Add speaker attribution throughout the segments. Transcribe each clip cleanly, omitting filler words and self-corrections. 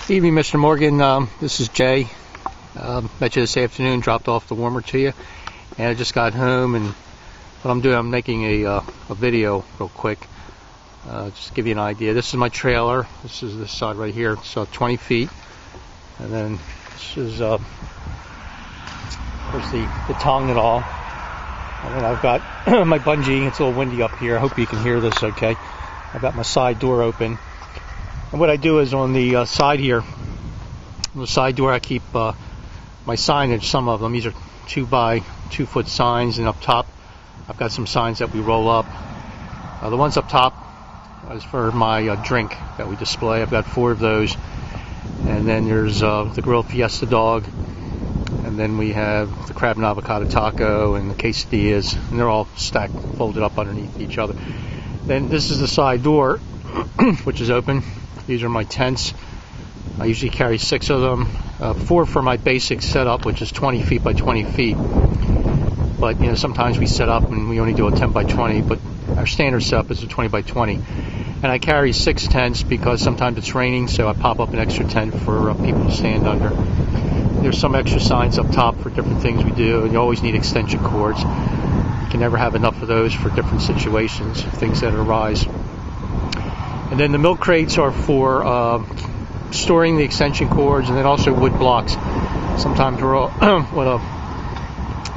Speaker 1: Evening, Mr. Morgan. This is Jay. Met you this afternoon, dropped off the warmer to you, and I just got home, and what I'm doing, I'm making a video real quick, just to give you an idea. This is my trailer. This is this side right here. It's 20 feet, and then this is of course the tongue and all, and then I've got my bungee. It's a little windy up here. I hope you can hear this okay. I've got my side door open. And what I do is on the side here, on the side door, I keep my signage, some of them. These are 2x2 foot signs, and up top I've got some signs that we roll up. The ones up top is for my drink that we display. I've got 4 of those. And then there's the grilled fiesta dog, and then we have the crab and avocado taco and the quesadillas, and they're all stacked, folded up underneath each other. Then this is the side door, which is open. These are my tents. I usually carry 6 of them, 4 for my basic setup, which is 20 feet by 20 feet. But you know, sometimes we set up and we only do a 10 by 20, but our standard setup is a 20 by 20. And I carry 6 tents because sometimes it's raining, so I pop up an extra tent for people to stand under. There's some extra signs up top for different things we do, and you always need extension cords. You can never have enough of those for different situations, things that arise. And then the milk crates are for storing the extension cords, and then also wood blocks. Sometimes we're all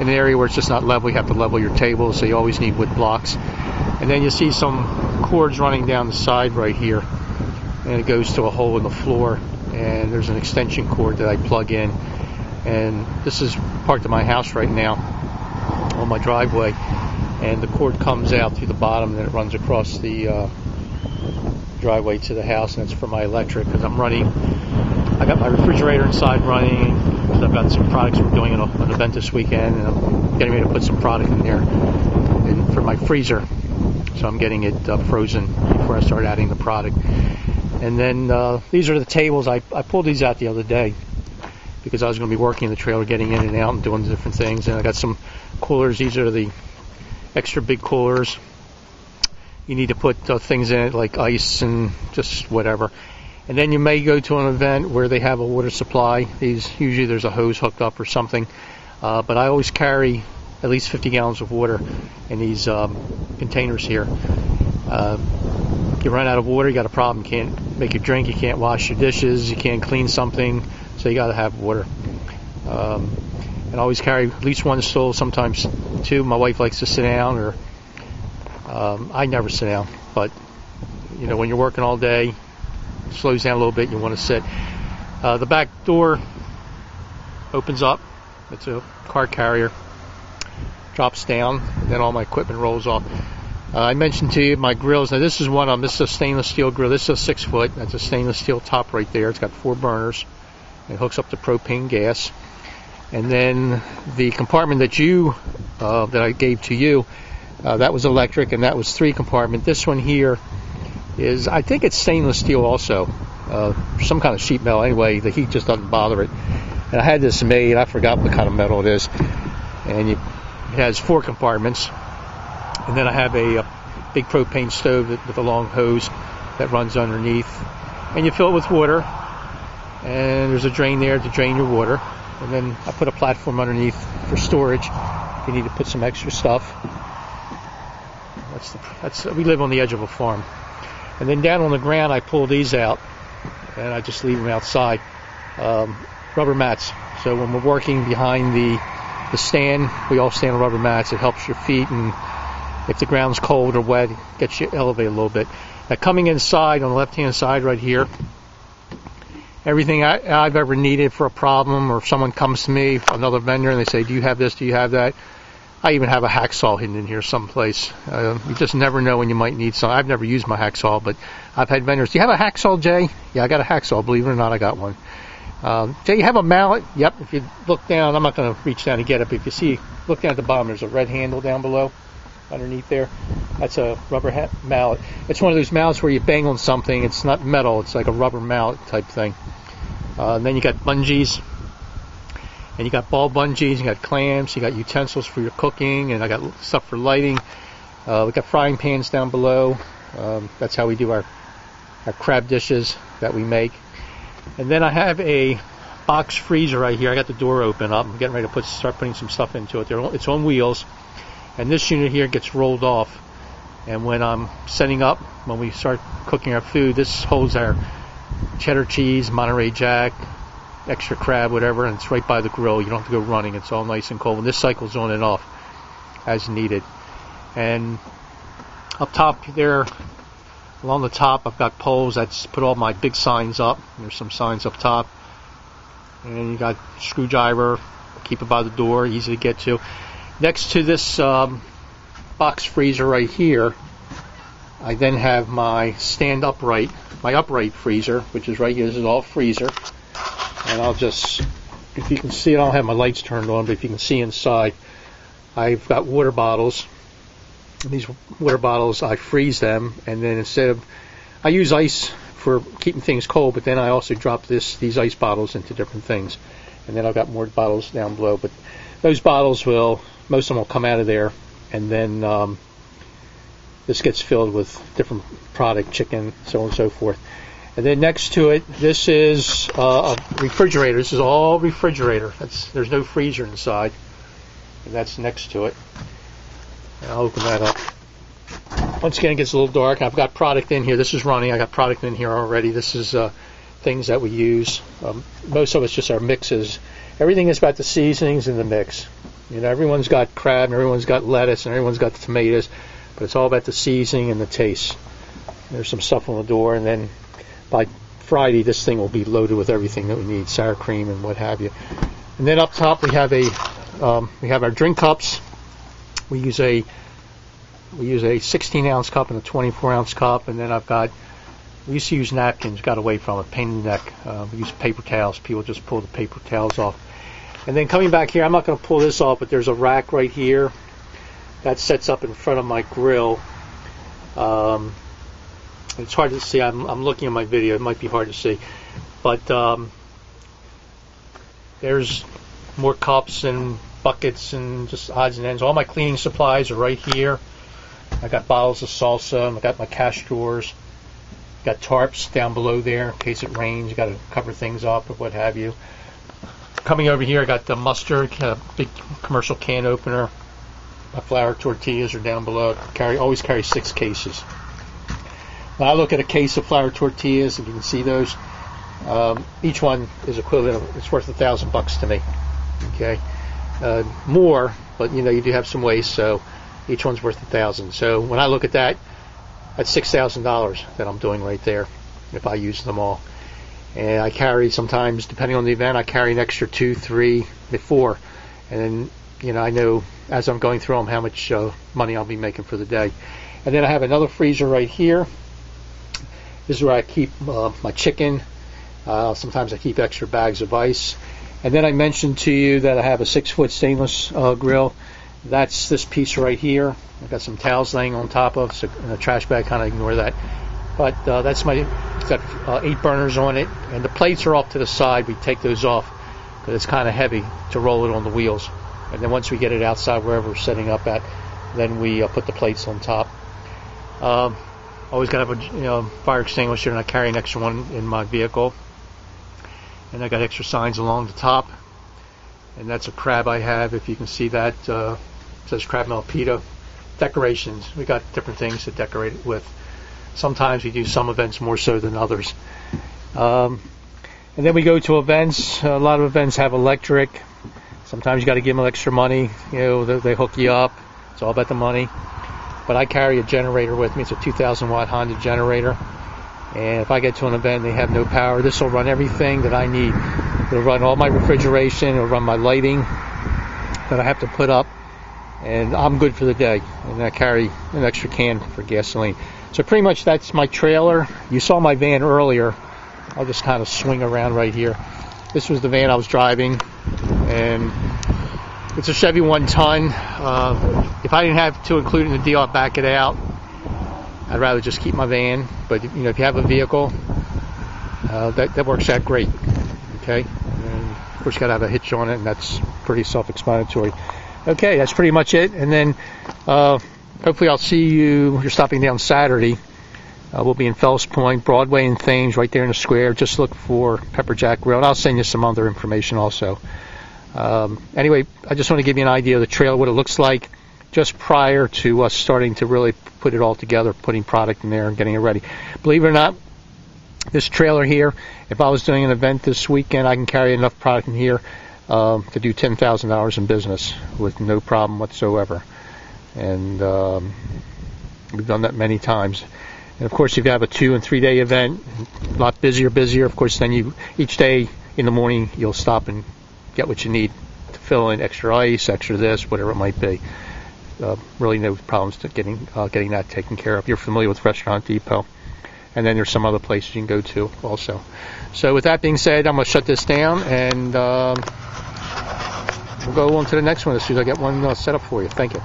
Speaker 1: in an area where it's just not level. You have to level your table, so you always need wood blocks. And then you see some cords running down the side right here, and it goes to a hole in the floor, and there's an extension cord that I plug in. And this is parked at my house right now on my driveway, and the cord comes out through the bottom, and then it runs across the driveway to the house, and it's for my electric, because I got my refrigerator inside running, because I've got some products we're doing an event this weekend, and I'm getting ready to put some product in there for my freezer, so I'm getting it frozen before I start adding the product. And then these are the tables. I pulled these out the other day because I was going to be working in the trailer, getting in and out and doing different things, and I got some coolers. These are the extra big coolers. You need to put things in it like ice and just whatever. And then you may go to an event where they have a water supply. Usually there's a hose hooked up or something. But I always carry at least 50 gallons of water in these containers here. You run out of water, you got a problem. You can't make your drink, you can't wash your dishes, you can't clean something, so you got to have water. And I always carry at least 1 stool, sometimes 2. My wife likes to sit down, or I never sit down, but you know, when you're working all day, it slows down a little bit, you want to sit. The back door opens up. It's a car carrier, drops down, and then all my equipment rolls off. I mentioned to you my grills. Now this is one of them. This is a stainless steel grill. This is a 6 foot. That's a stainless steel top right there. It's got 4 burners. It hooks up to propane gas. And then the compartment that I gave to you, that was electric, and that was 3 compartment. This one here is, I think it's stainless steel also, some kind of sheet metal. Anyway, the heat just doesn't bother it. And I had this made. I forgot what kind of metal it is. And it has 4 compartments. And then I have a big propane stove with a long hose that runs underneath. And you fill it with water. And there's a drain there to drain your water. And then I put a platform underneath for storage if you need to put some extra stuff. We live on the edge of a farm. And then down on the ground, I pull these out, and I just leave them outside. Rubber mats. So when we're working behind the stand, we all stand on rubber mats. It helps your feet, and if the ground's cold or wet, it gets you elevated a little bit. Now coming inside on the left-hand side right here, everything I've ever needed for a problem, or if someone comes to me, another vendor, and they say, do you have this, do you have that? I even have a hacksaw hidden in here someplace. You just never know when you might need some. I've never used my hacksaw, but I've had vendors, do you have a hacksaw, Jay? Yeah, I got a hacksaw. Believe it or not, I got one. Jay, you have a mallet? Yep. If you look down, I'm not going to reach down to get it, but if you see, look down at the bottom, there's a red handle down below, underneath there. That's a rubber mallet. It's one of those mallets where you bang on something. It's not metal. It's like a rubber mallet type thing. And then you got bungees. And you got ball bungees, you got clamps, you got utensils for your cooking, and I got stuff for lighting. We got frying pans down below. That's how we do our crab dishes that we make. And then I have a box freezer right here. I got the door open up. I'm getting ready to start putting some stuff into it. It's on wheels, and this unit here gets rolled off. And when I'm setting up, when we start cooking our food, this holds our cheddar cheese, Monterey Jack, extra crab, whatever, and it's right by the grill. You don't have to go running. It's all nice and cold. And this cycles on and off as needed. And up top there, along the top, I've got poles that's put all my big signs up. There's some signs up top. And you got screwdriver, keep it by the door, easy to get to. Next to this box freezer right here, I then have my upright freezer, which is right here. This is all freezer. And I'll just, if you can see it, I don't have my lights turned on, but if you can see inside, I've got water bottles. And these water bottles, I freeze them, and then I use ice for keeping things cold, but then I also drop these ice bottles into different things. And then I've got more bottles down below, but those bottles most of them will come out of there, and then this gets filled with different product, chicken, so on and so forth. And then next to it, this is a refrigerator. This is all refrigerator. There's no freezer inside, and that's next to it. And I'll open that up. Once again, it gets a little dark. I've got product in here. This is running. I got product in here already. This is things that we use. Most of it's just our mixes. Everything is about the seasonings and the mix. You know, everyone's got crab, and everyone's got lettuce, and everyone's got the tomatoes, but it's all about the seasoning and the taste. There's some stuff on the door, and then by Friday, this thing will be loaded with everything that we need, sour cream and what have you. And then up top, we have our drink cups. We use a 16-ounce cup and a 24-ounce cup, and then we used to use napkins, got away from it, pain in the neck. We use paper towels. People just pull the paper towels off. And then coming back here, I'm not going to pull this off, but there's a rack right here that sets up in front of my grill. It's hard to see. I'm looking at my video. It might be hard to see, but there's more cups and buckets and just odds and ends. All my cleaning supplies are right here. I got bottles of salsa. I got my cash drawers. Got tarps down below there in case it rains. You got to cover things up or what have you. Coming over here, I got the mustard, a big commercial can opener. My flour tortillas are down below. Always carry 6 cases. When I look at a case of flour tortillas, if you can see those, each one is equivalent. It's worth $1,000 to me. Okay, more, but you know you do have some waste, so each one's worth $1,000. So when I look at that, that's $6,000 that I'm doing right there if I use them all. And I carry, sometimes depending on the event, I carry an extra 2, 3, 4, and then you know I know as I'm going through them how much money I'll be making for the day. And then I have another freezer right here. This is where I keep my chicken. Sometimes I keep extra bags of ice. And then I mentioned to you that I have a 6-foot stainless grill. That's this piece right here. I've got some towels laying on top of, so in a trash bag, kind of ignore that. But it's got 8 burners on it, and the plates are off to the side. We take those off because it's kind of heavy to roll it on the wheels. And then once we get it outside wherever we're setting up at, then we put the plates on top. Always got to have a fire extinguisher, and I carry an extra one in my vehicle. And I got extra signs along the top, and that's a crab I have. If you can see that, it says Crab Malpito. Decorations, we got different things to decorate it with. Sometimes we do some events more so than others. And then we go to events. A lot of events have electric. Sometimes you got to give them extra money. You know, they hook you up. It's all about the money. But I carry a generator with me. It's a 2,000 watt Honda generator. And if I get to an event and they have no power, this will run everything that I need. It'll run all my refrigeration. It'll run my lighting that I have to put up. And I'm good for the day. And I carry an extra can for gasoline. So pretty much that's my trailer. You saw my van earlier. I'll just kind of swing around right here. This was the van I was driving. And it's a Chevy 1-ton. If I didn't have to include it in the deal, I'd back it out. I'd rather just keep my van. But you know, if you have a vehicle, that works out great. Okay, and of course you got to have a hitch on it, and that's pretty self-explanatory. Okay, that's pretty much it. And then hopefully I'll see you. You're stopping down Saturday. We'll be in Fells Point, Broadway, and Thames, right there in the square. Just look for Pepper Jack Grill, and I'll send you some other information also. Anyway, I just want to give you an idea of the trailer, what it looks like, just prior to us starting to really put it all together, putting product in there and getting it ready. Believe it or not, this trailer here, if I was doing an event this weekend, I can carry enough product in here to do $10,000 in business with no problem whatsoever. And we've done that many times. And of course, if you have a 2 and 3 day event, a lot busier. Of course, then each day in the morning you'll stop and get what you need to fill in extra ice, extra this, whatever it might be. Really no problems to getting that taken care of. You're familiar with Restaurant Depot, and then there's some other places you can go to also. So with that being said, I'm going to shut this down, and we'll go on to the next one as soon as I get one set up for you. Thank you.